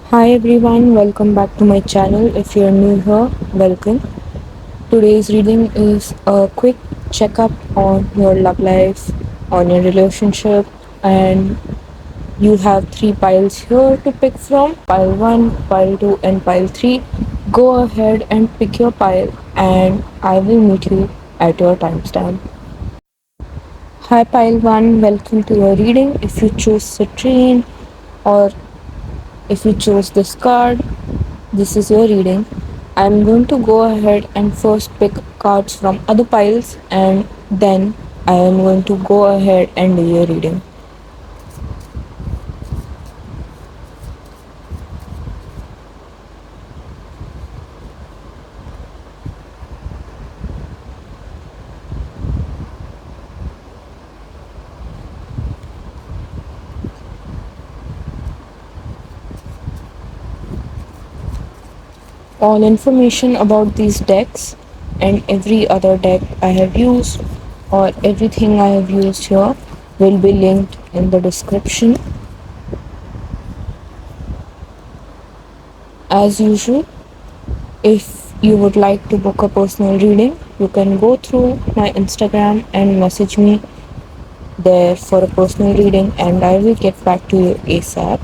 Hi everyone, welcome back to my channel. If you're new here, welcome. Today's reading is a quick checkup on your love life, on your relationship, and you have three piles here to pick from pile 1, pile 2, and pile 3. Go ahead and pick your pile, and I will meet you at your timestamp. Hi, pile 1, welcome to your reading. If you choose citrine or if you chose this card, this is your reading. I'm going to go ahead and first pick cards from other piles and then I am going to go ahead and do your reading. All information about these decks and every other deck I have used or everything I have used here will be linked in the description. As usual, if you would like to book a personal reading, you can go through my Instagram and message me there for a personal reading and I will get back to you ASAP.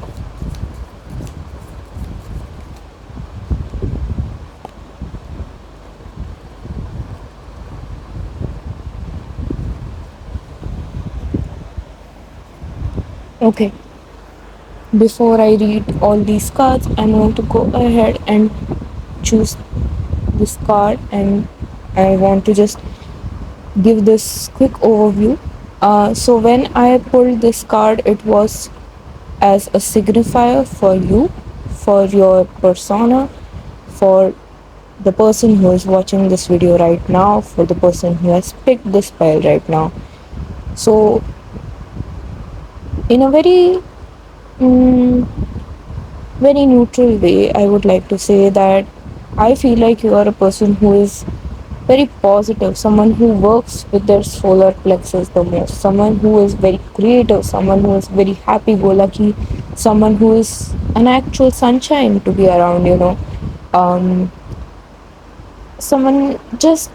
Okay, before I read all these cards, I'm going to go ahead and choose this card and I want to just give this quick overview. So when I pulled this card, it was as a signifier for you, for your persona, for the person who is watching this video right now, for the person who has picked this pile right now. So in a mm, very neutral way, I would like to say that I feel like you are a person who is very positive, someone who works with their solar plexus the most, someone who is very creative, someone who is very happy go lucky, someone who is an actual sunshine to be around, Um, someone just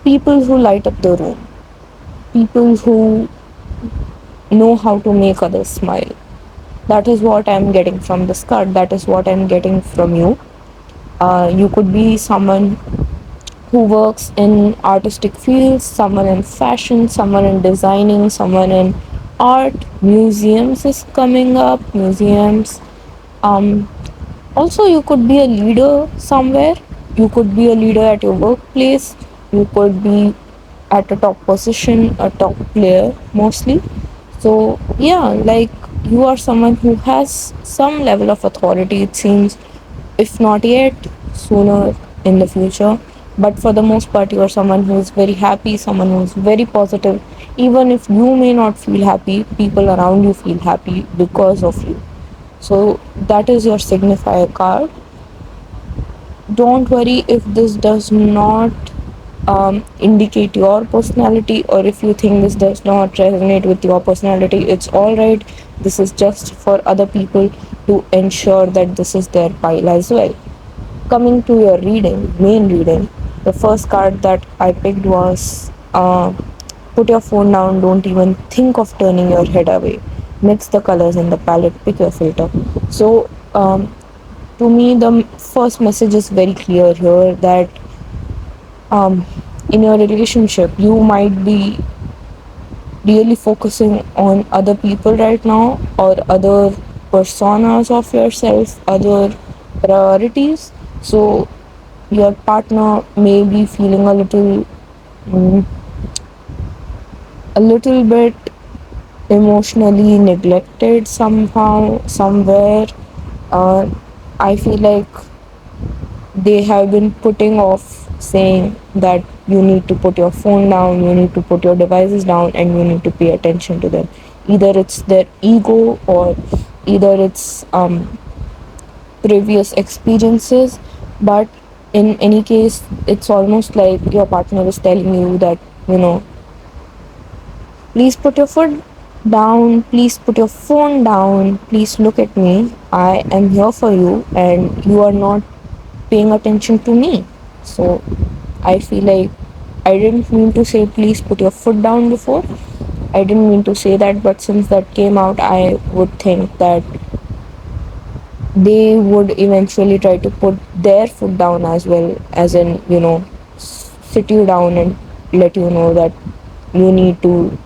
people who light up the room, people who know how to make others smile. That is what I'm getting from this card. That is what I'm getting from you. You could be someone who works in artistic fields, someone in fashion, someone in designing, someone in art. Museums is coming up. Museums. Um, Also, you could be a leader somewhere. You could be a leader at your workplace. You could be at a top position, a top player mostly. So, yeah, like you are someone who has some level of authority, it seems, if not yet, sooner in the future. But for the most part, you are someone who is very happy, someone who is very positive. Even if you may not feel happy, people around you feel happy because of you. So that is your signifier card. Don't worry if this does not indicate your personality, or if you think this does not resonate with your personality, it's all right. This is just for other people to ensure that this is their pile as well. Coming to your reading, main reading, the first card that I picked was put your phone down, don't even think of turning your head away. Mix the colors in the palette, pick your filter. So, to me, the first message is very clear here that um, in your relationship, you might be really focusing on other people right now or other personas of yourself, other priorities. So, your partner may be feeling mm, a little bit emotionally neglected somehow, somewhere. Uh, I feel like they have been putting off saying that you need to put your phone down, you need to put your devices down, and you need to pay attention to them. Either it's their ego or either it's previous experiences, but in any case, it's almost like your partner is telling you that, please put your foot Down, please put your phone down, please look at me. I am here for you, and you are not paying attention to me. So I feel like I didn't mean to say please put your foot down before. I didn't mean to say that, but since that came out, I would think that they would eventually try to put their foot down as well, as in, sit you down and let you know that you need to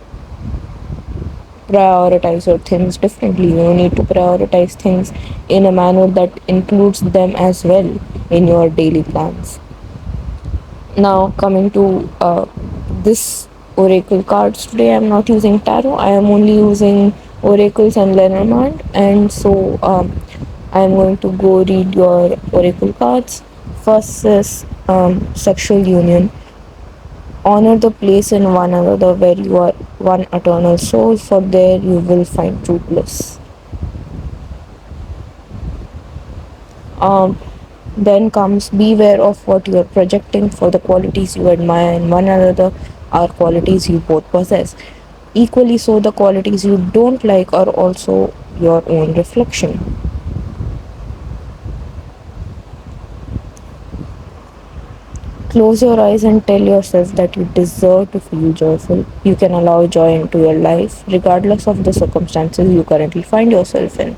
prioritize your things differently. You need to prioritize things in a manner that includes them as well in your daily plans. Now, coming to this oracle cards today, I'm not using tarot, I am only using oracles and Lenormand, and so I'm going to go read your oracle cards. First is sexual union. Honor the place in one another where you are one eternal soul, for there you will find true bliss. Um, then comes beware of what you are projecting, for the qualities you admire in one another are qualities you both possess. Equally so, the qualities you don't like are also your own reflection. Close your eyes and tell yourself that you deserve to feel joyful. You can allow joy into your life, regardless of the circumstances you currently find yourself in.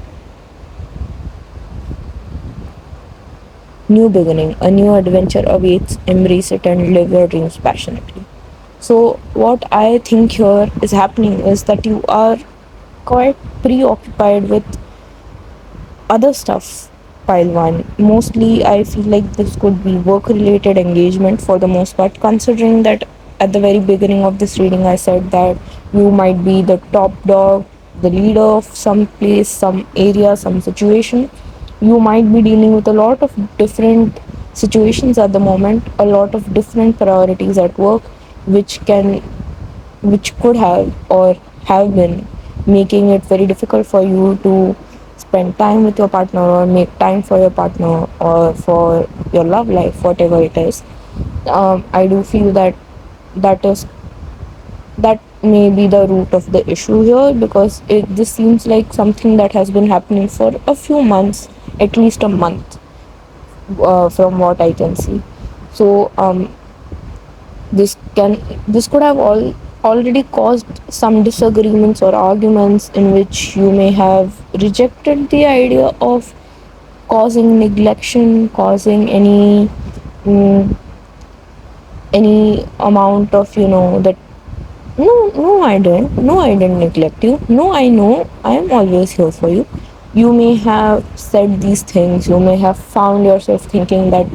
New beginning, a new adventure awaits. Embrace it and live your dreams passionately. So, what I think here is happening is that you are quite preoccupied with other stuff. Pile one. Mostly, I feel like this could be work related engagement for the most part, considering that at the very beginning of this reading, I said that you might be the top dog, the leader of some place, some area, some situation. You might be dealing with a lot of different situations at the moment, a lot of different priorities at work, which can which could have or have been making it very difficult for you to spend time with your partner or make time for your partner or for your love life, whatever it is. I do feel that that is that may be the root of the issue here, because this seems like something that has been happening for a few months, at least a month, from what I can see. So this could have already caused some disagreements or arguments in which you may have rejected the idea of causing neglection, causing mm, any amount of, that no, I didn't neglect you, no, I know I am always here for you. You may have said these things, you may have found yourself thinking that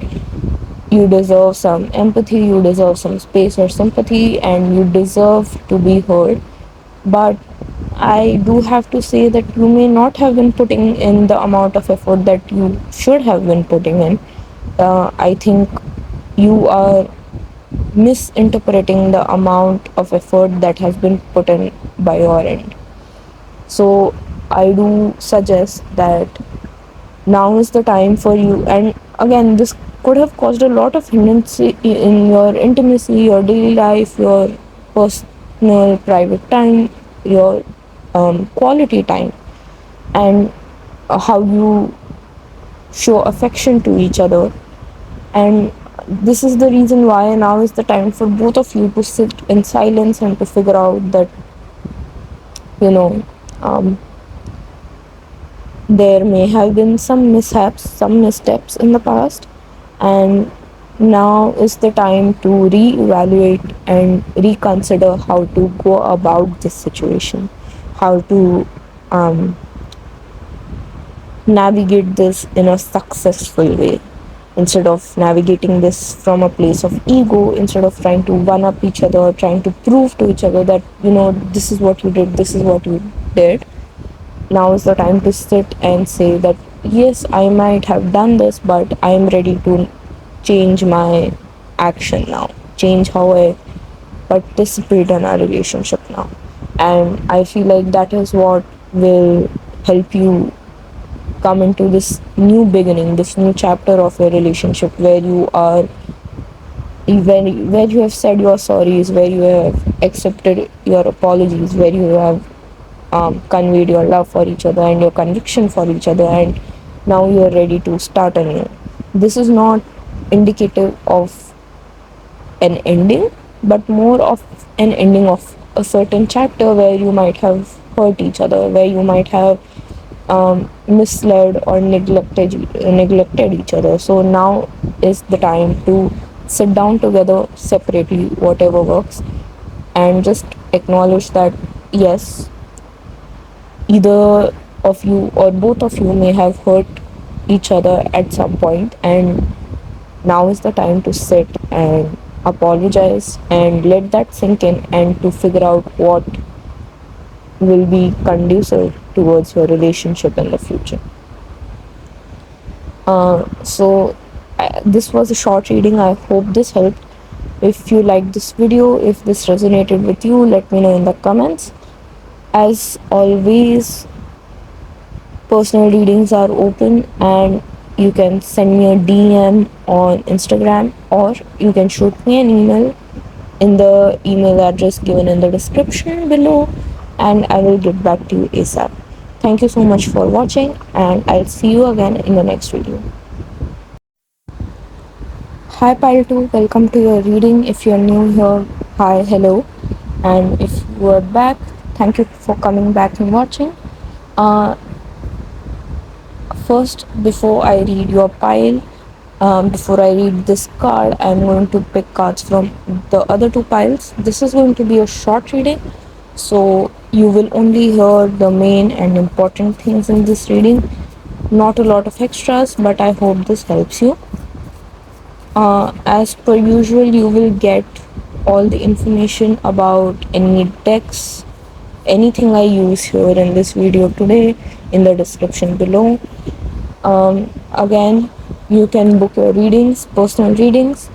you deserve some empathy, you deserve some space or sympathy, and you deserve to be heard. But I do have to say that you may not have been putting in the amount of effort that you should have been putting in. I think you are misinterpreting the amount of effort that has been put in by your end. So I do suggest that now is the time for you. And again, this could have caused a lot of hindrance in your intimacy, your daily life, your personal private time, your quality time, and how you show affection to each other. And this is the reason why now is the time for both of you to sit in silence and to figure out that, you know um, there may have been some mishaps, some missteps in the past, and now is the time to reevaluate and reconsider how to go about this situation, how to navigate this in a successful way, instead of navigating this from a place of ego, instead of trying to one up each other, trying to prove to each other that, this is what you did, this is what you did. Now is the time to sit and say that yes, I might have done this, but I am ready to change my action now, change how I participate in our relationship now. And I feel like that is what will help you come into this new beginning, this new chapter of your relationship, where you are, where you have said your sorries, where you have accepted your apologies, where you have conveyed your love for each other and your conviction for each other, and now you're ready to start anew. This is not indicative of an ending, but more of an ending of a certain chapter where you might have hurt each other, where you might have misled or neglected each other. So now is the time to sit down together separately, whatever works, and just acknowledge that yes, either of you or both of you may have hurt each other at some point, and now is the time to sit and apologize and let that sink in, and to figure out what will be conducive towards your relationship in the future. This was a short reading. I hope this helped. If you liked this video, if this resonated with you, let me know in the comments. As always, personal readings are open, and you can send me a DM on Instagram, or you can shoot me an email in the email address given in the description below, and I will get back to you ASAP. Thank you so much for watching, and I'll see you again in the next video. Hi Pile 2, welcome to your reading. If you're new here, hi, hello. And if you are back, thank you for coming back and watching. Uh, First, before I read your pile, before I read this card, I'm going to pick cards from the other two piles. This is going to be a short reading, so you will only hear the main and important things in this reading. Not a lot of extras, but I hope this helps you. As per usual, you will get all the information about any decks, anything I use here in this video today in the description below. Again, you can book your readings, personal readings,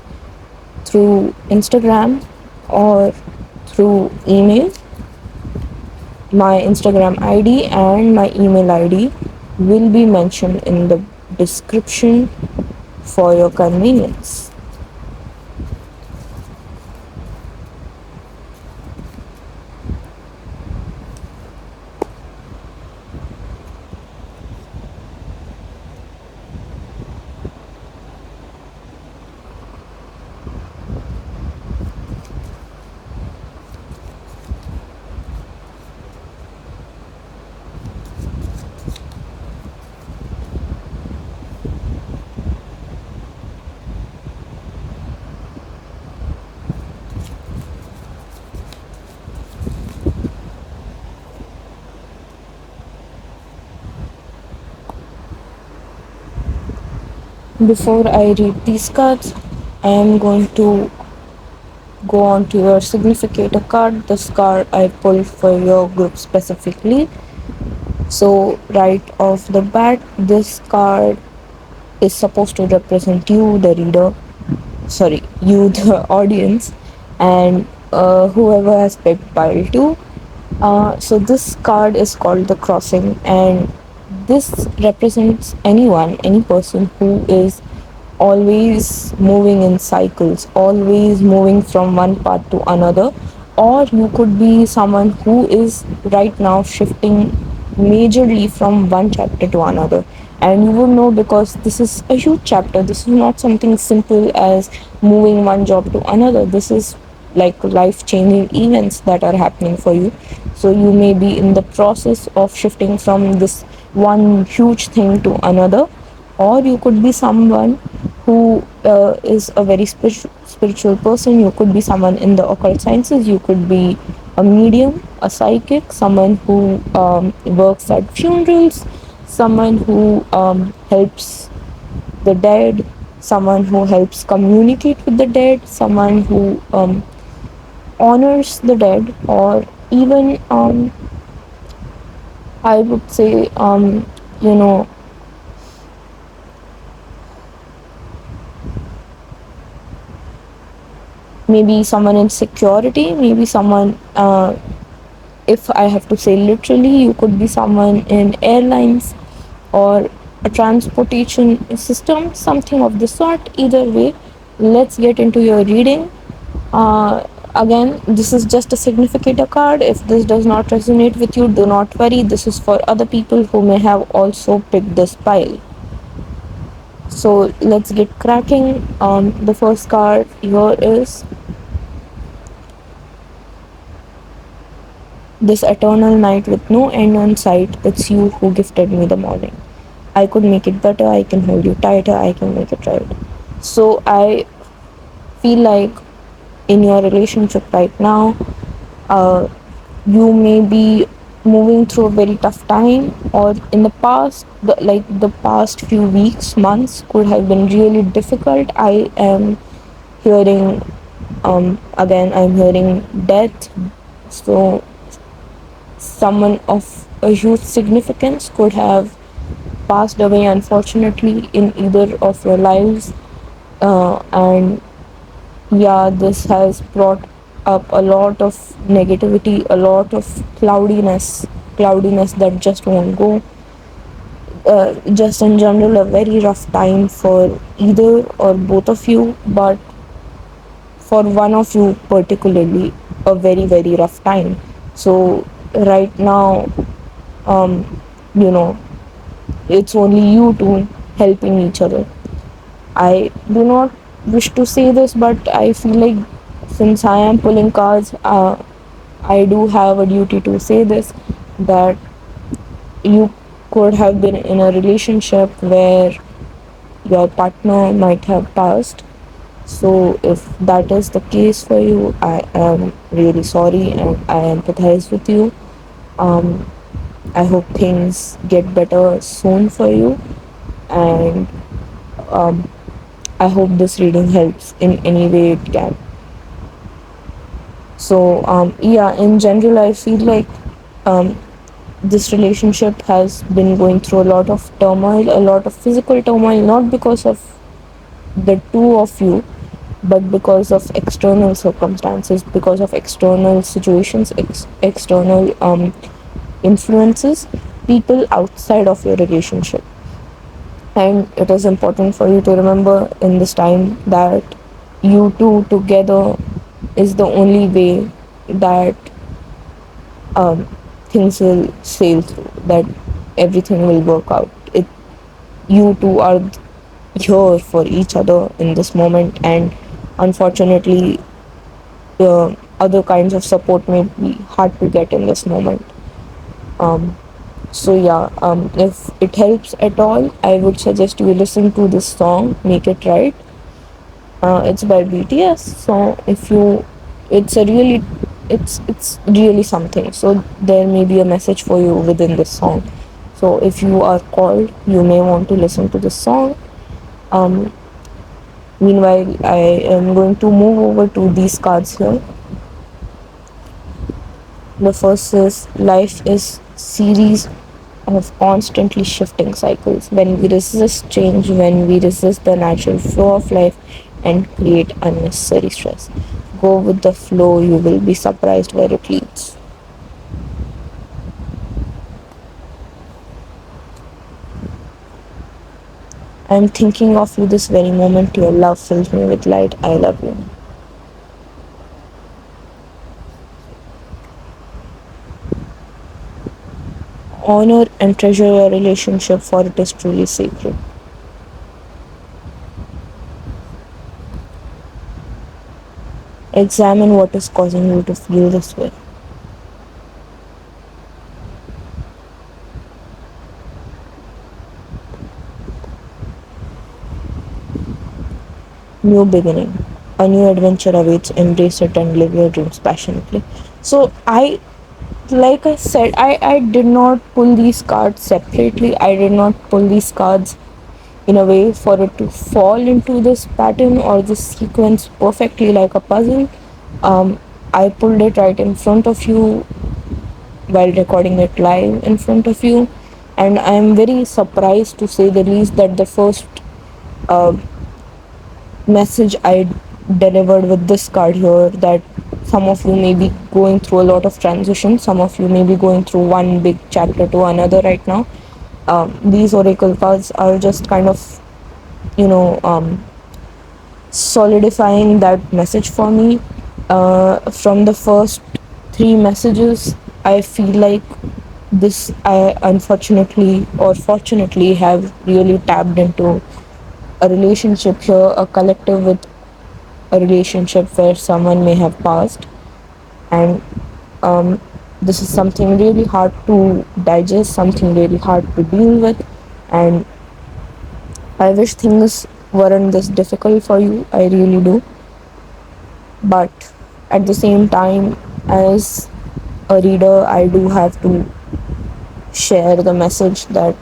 through Instagram or through email. My Instagram ID and my email ID will be mentioned in the description for your convenience. Before I read these cards, I am going to go on to your significator card, this card I pulled for your group specifically. So right off the bat, this card is supposed to represent you, the reader, sorry, you, the audience, and whoever has picked pile 2. So this card is called the crossing, and this represents anyone, any person who is always moving in cycles, always moving from one path to another, or you could be someone who is right now shifting majorly from one chapter to another. And you would know, because this is a huge chapter. This is not something simple as moving one job to another. This is like life changing events that are happening for you. So you may be in the process of shifting from this one huge thing to another, or you could be someone who is a very spiritual person. You could be someone in the occult sciences. You could be a medium, a psychic, someone who works at funerals, someone who helps the dead, someone who helps communicate with the dead, someone who honors the dead, or even I would say you know maybe someone in security, maybe someone, if I have to say literally, you could be someone in airlines or a transportation system, something of the sort. Either way, let's get into your reading. Again, this is just a significator card. If this does not resonate with you, do not worry. This is for other people who may have also picked this pile. So let's get cracking. The first card here is this eternal night with no end in sight. It's you who gifted me the morning. I could make it better. I can hold you tighter. I can make it right. So I feel like in your relationship right now, uh, you may be moving through a very tough time, or in the past, the past few weeks, months could have been really difficult. I am hearing, again, I'm hearing death. So someone of a huge significance could have passed away unfortunately in either of your lives, and yeah, this has brought up a lot of negativity, a lot of cloudiness that just won't go. Just in general, a very rough time for either or both of you, but for one of you particularly, a very, very rough time. So, right now, um, you know, it's only you two helping each other. I do not wish to say this, but I feel like since I am pulling cards, I do have a duty to say this, that you could have been in a relationship where your partner might have passed. So, if that is the case for you, I am really sorry and I empathize with you. Um, I hope things get better soon for you, and um, I hope this reading helps in any way it can. So, yeah, in general, I feel like um, this relationship has been going through a lot of turmoil, a lot of physical turmoil, not because of the two of you, but because of external circumstances, because of external situations, external influences, people outside of your relationship. And it is important for you to remember in this time that you two together is the only way that um, things will sail through, that everything will work out. You two are here for each other in this moment, and unfortunately, other kinds of support may be hard to get in this moment. Um, so yeah, if it helps at all, I would suggest you listen to this song, "Make It Right." It's by BTS. So if you, it's a really, it's really something. So there may be a message for you within this song. So if you are called, you may want to listen to this song. Um, Meanwhile, I am going to move over to these cards here. The first is life is series of constantly shifting cycles. When we resist change, when we resist the natural flow of life and create unnecessary stress, go with the flow, you will be surprised where it leads. I am thinking of you this very moment. Your love fills me with light. I love you. Honor and treasure your relationship, for it is truly sacred. Examine what is causing you to feel this way. New beginning. A new adventure awaits. Embrace it and live your dreams passionately. So like I said, I did not pull these cards separately. I did not pull these cards in a way for it to fall into this pattern or this sequence perfectly like a puzzle. I pulled it right in front of you while recording it live in front of you, and I am very surprised to say the least that the first uh, message I delivered with this card here, that some of you may be going through a lot of transition, some of you may be going through one big chapter to another right now. These oracle cards are just kind of, you know, solidifying that message for me. From the first three messages, I feel like this I unfortunately or fortunately have really tapped into a relationship here, a collective with a relationship where someone may have passed, and um, this is something really hard to digest, something really hard to deal with, and I wish things weren't this difficult for you. I really do. But at the same time, as a reader, I do have to share the message that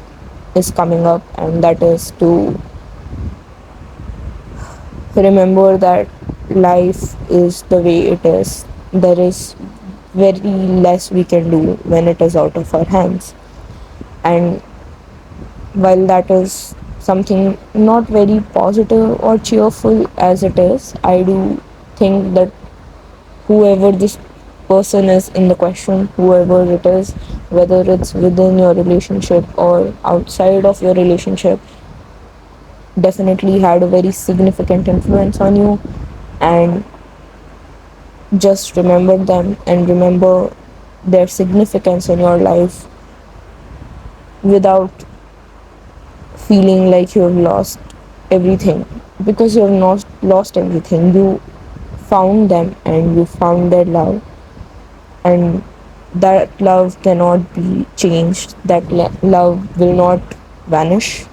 is coming up, and that is to remember that life is the way it is. There is very less we can do when it is out of our hands. And while that is something not very positive or cheerful as it is, I do think that whoever this person is in the question, whoever it is, whether it's within your relationship or outside of your relationship, definitely had a very significant influence on you. And just remember them and remember their significance in your life without feeling like you've lost everything, because you've not lost everything. You found them and you found their love, and that love cannot be changed. That love will not vanish.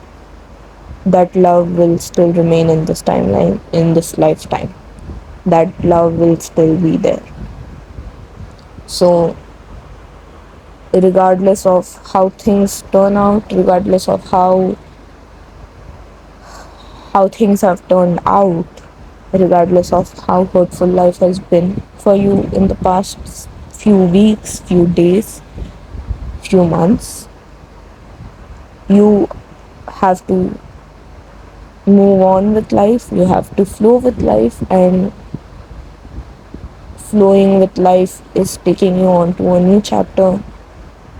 That love will still remain in this timeline, in this lifetime. That love will still be there. So regardless of how things turn out, regardless of how things have turned out, regardless of how hurtful life has been for you in the past few weeks, few days, few months, you have to move on with life, you have to flow with life, and flowing with life is taking you on to a new chapter,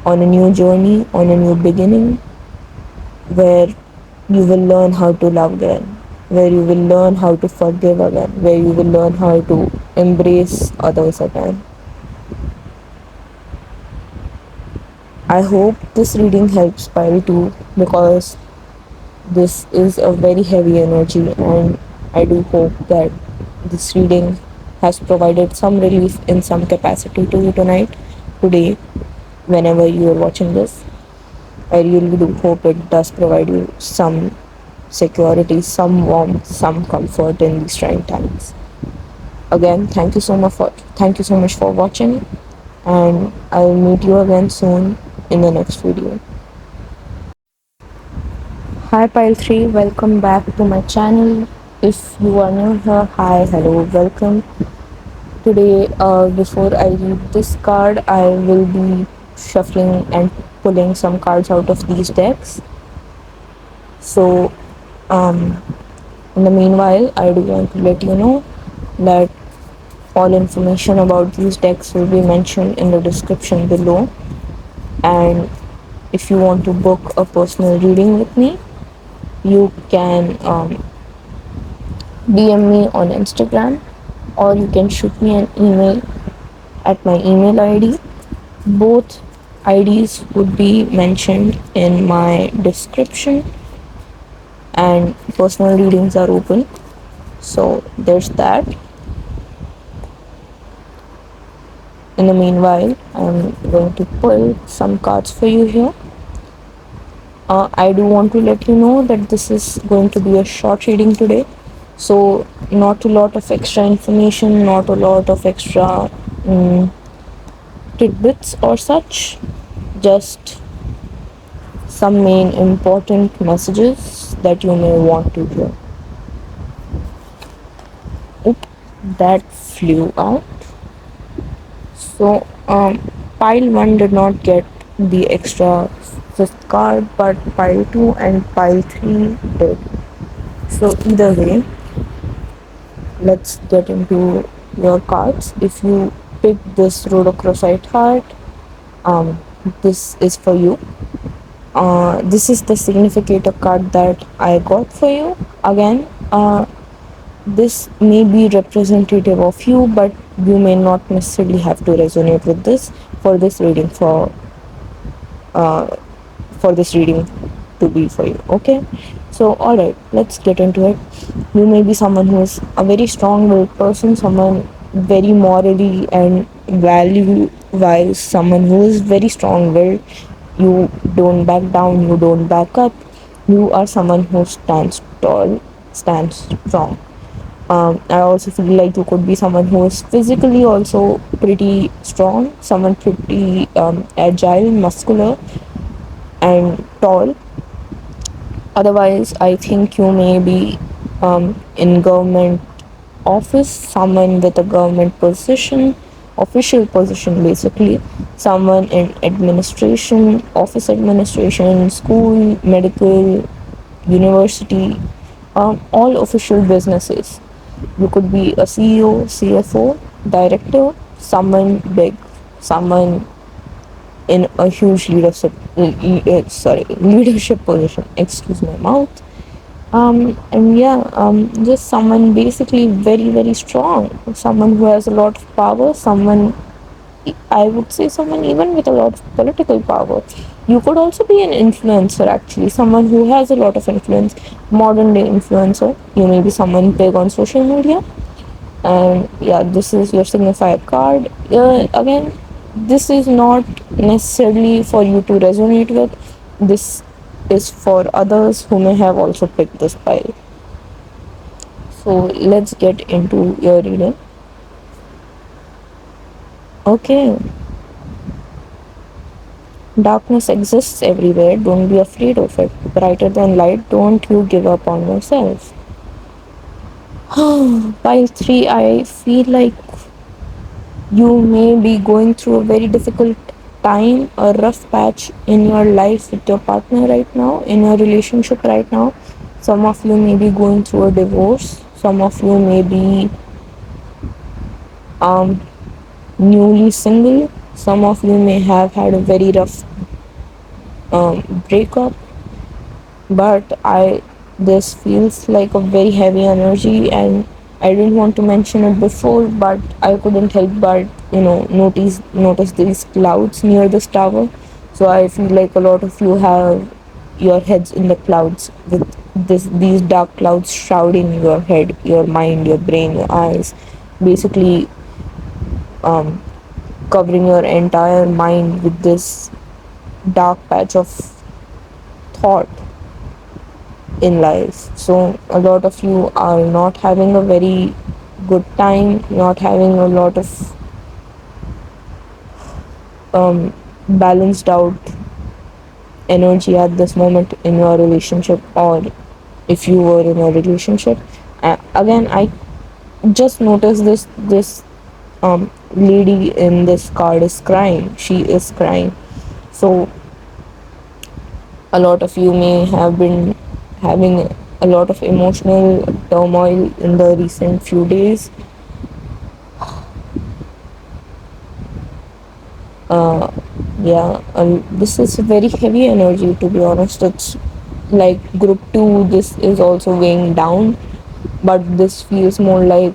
on a new journey, on a new beginning, where you will learn how to love again, where you will learn how to forgive again, where you will learn how to embrace others again. I hope this reading helps Pile too, because this is a very heavy energy, and I do hope that this reading has provided some relief in some capacity to you tonight, today, whenever you are watching this. I really do hope it does provide you some security, some warmth, some comfort in these trying times. Again, thank you so much for watching, and I'll meet you again soon in the next video. Hi Pile 3, welcome back to my channel. If you are new here, hi, hello, welcome. Today, before I read this card, I will be shuffling and pulling some cards out of these decks. So, um, in the meanwhile, I do want to let you know that all information about these decks will be mentioned in the description below. And if you want to book a personal reading with me, you can DM me on Instagram, or you can shoot me an email at my email ID. Both IDs would be mentioned in my description, and personal readings are open. So there's that. In the meanwhile, I'm going to pull some cards for you here. I do want to let you know that this is going to be a short reading today. So not a lot of extra information, not a lot of extra tidbits or such. Just some main important messages that you may want to hear. Oop, that flew out. So pile 1 did not get the extra fifth card, but pile 2 and pile 3 did. So either way, let's get into your cards. If you pick this rhodochrosite heart, this is for you. This is the significator card that I got for you. Again, This may be representative of you, but you may not necessarily have to resonate with this for this reading uh, for this reading to be for you. Okay, so all right, let's get into it. You may be someone who is a very strong-willed person, someone very morally and value-wise, someone who is very strong-willed. You don't back down, you don't back up. You are someone who stands tall, stands strong. I also feel like you could be someone who is physically also pretty strong, someone pretty agile, muscular, and tall. Otherwise, I think you may be in government office, someone with a government position, official position basically, someone in administration, office administration, school, medical, university, all official businesses. You could be a CEO, CFO, director, someone big, someone in a huge leadership position. Excuse my mouth. And yeah, just someone basically very strong, someone who has a lot of power, someone, I would say someone even with a lot of political power. You could also be an influencer actually, someone who has a lot of influence, modern day influencer. You may be someone big on social media, and yeah, this is your signifier card. Again, this is not necessarily for you to resonate with. This is for others who may have also picked this pile. So let's get into your reading. Okay, darkness exists everywhere, don't be afraid of it. Brighter than light, don't you give up on yourself. Pile 3, I feel like you may be going through a very difficult time, a rough patch in your life with your partner right now, in your relationship right now. Some of you may be going through a divorce, some of you may be um, newly single, some of you may have had a very rough breakup, but I this feels like a very heavy energy, and I didn't want to mention it before, but I couldn't help but notice these clouds near this tower. So I feel like a lot of you have your heads in the clouds with these dark clouds shrouding your head, your mind, your brain, your eyes, basically um, covering your entire mind with this dark patch of thought in life. So a lot of you are not having a very good time, not having a lot of balanced out energy at this moment in your relationship, or if you were in a relationship. Again, I just noticed this lady in this card is crying. She is crying. So a lot of you may have been having a lot of emotional turmoil in the recent few days. uh, yeah, this is a very heavy energy, to be honest. It's like group 2, this is also weighing down, but this feels more like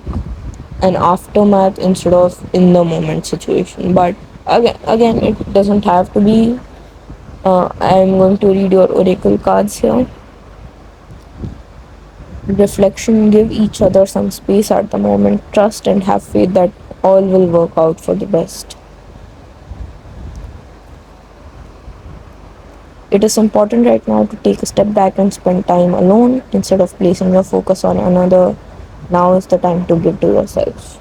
an aftermath instead of in the moment situation. But again, it doesn't have to be. I'm going to read your oracle cards here. Reflection: give each other some space at the moment, trust and have faith that all will work out for the best. It is important right now to take a step back and spend time alone instead of placing your focus on another. Now is the time to give to yourself.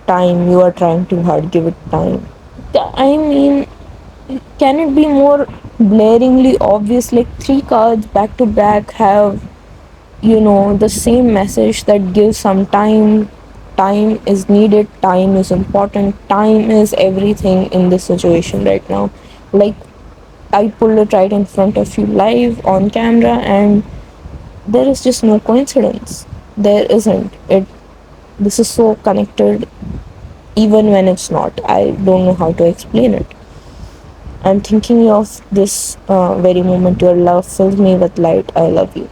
Time, you are trying too hard, give it time. I mean, can it be more blaringly obvious? Like, three cards back to back have, the same message that gives some time. Time is needed, time is important, time is everything in this situation right now. Like, I pulled it right in front of you live on camera, and there is just no coincidence. There isn't. This is so connected even when it's not. I don't know how to explain it. I'm thinking of this very moment. Your love fills me with light. I love you.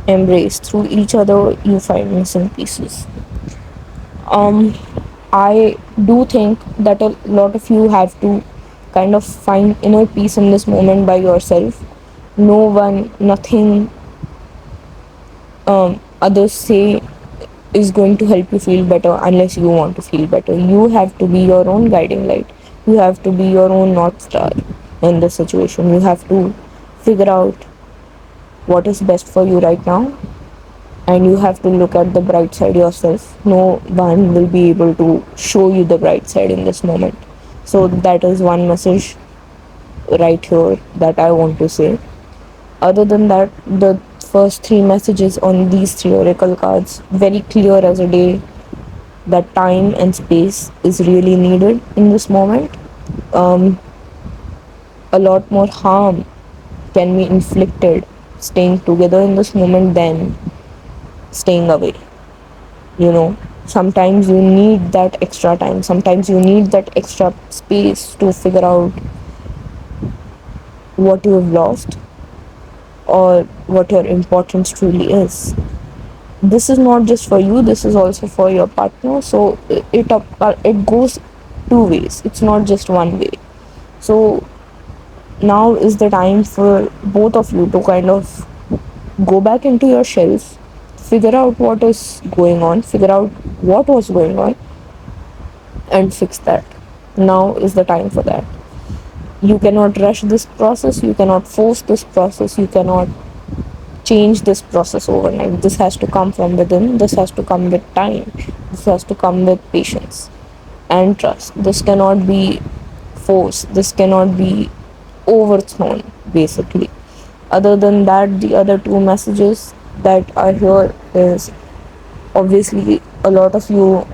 Embrace. Through each other, you find missing pieces. Um, I do think that a lot of you have to kind of find inner peace in this moment by yourself. No one, nothing others say is going to help you feel better unless you want to feel better. You have to be your own guiding light. You have to be your own North Star in this situation. You have to figure out what is best for you right now, and you have to look at the bright side yourself. No one will be able to show you the bright side in this moment. So, that is one message right here that I want to say. Other than that, the first three messages on these three oracle cards very clear as a day that time and space is really needed in this moment. Um, a lot more harm can be inflicted staying together in this moment than staying away. You know, sometimes you need that extra time, sometimes you need that extra space to figure out what you have lost or what your importance truly is. This is not just for you, this is also for your partner. So it goes two ways, it's not just one way. So now is the time for both of you to kind of go back into your shelf, figure out what is going on, figure out what was going on, and fix that. Now is the time for that. You cannot rush this process, you cannot force this process, you cannot change this process overnight. This has to come from within, this has to come with time, this has to come with patience and trust. This cannot be forced, this cannot be overthrown, basically. Other than that, the other two messages that are here is obviously a lot of you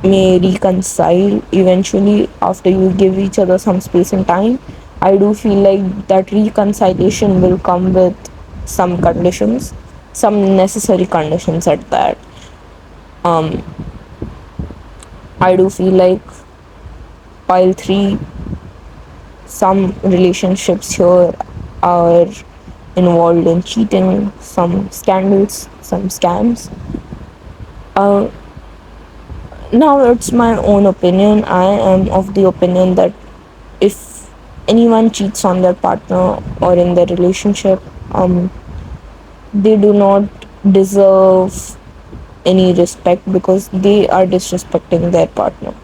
may reconcile eventually after you give each other some space and time. I do feel like that reconciliation will come with some conditions, some necessary conditions at that. Um, I do feel like pile three, some relationships here are involved in cheating, some scandals, some scams. Uh, Now it's my own opinion. I am of the opinion that if anyone cheats on their partner or in their relationship, they do not deserve any respect because they are disrespecting their partner.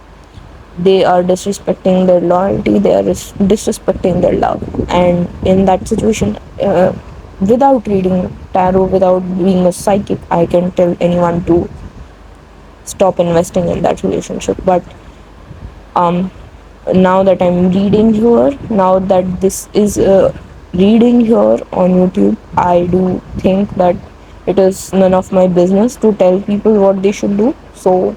They are disrespecting their loyalty, they are disrespecting their love. And in that situation, without reading tarot, without being a psychic, I can tell anyone to stop investing in that relationship. But um, now that I'm reading here, now that this is reading here on YouTube, I do think that it is none of my business to tell people what they should do. So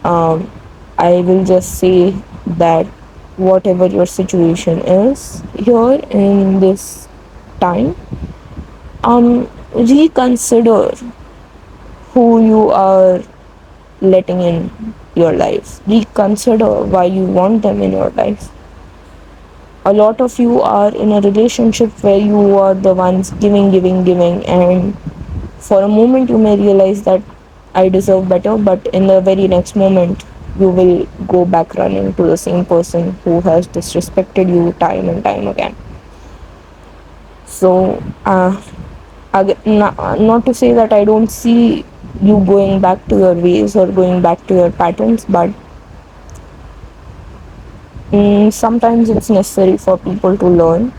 um, I will just say that whatever your situation is here in this time, reconsider who you are letting in your life. Reconsider why you want them in your life. A lot of you are in a relationship where you are the ones giving, giving, giving, and for a moment you may realize that I deserve better, but in the very next moment you will go back running to the same person who has disrespected you time and time again. So, not to say that I don't see you going back to your ways or going back to your patterns, but sometimes it's necessary for people to learn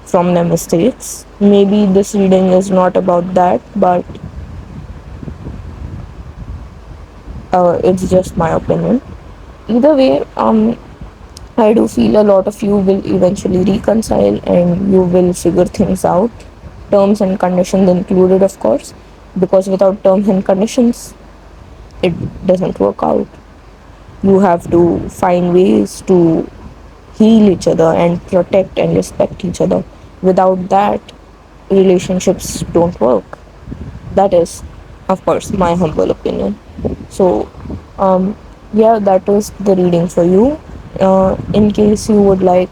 from their mistakes. Maybe this reading is not about that, but it's just my opinion. Either way, I do feel a lot of you will eventually reconcile and you will figure things out. Terms and conditions included, of course, because without terms and conditions, it doesn't work out. You have to find ways to heal each other and protect and respect each other. Without that, relationships don't work. That is, of course, my humble opinion. So, Um, yeah, that is the reading for you. In case you would like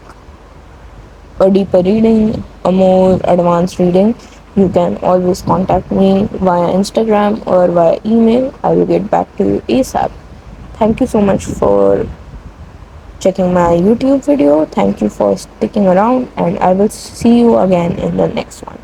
a deeper reading, a more advanced reading, you can always contact me via Instagram or via email. I will get back to you ASAP. Thank you so much for checking my YouTube video. Thank you for sticking around, and I will see you again in the next one.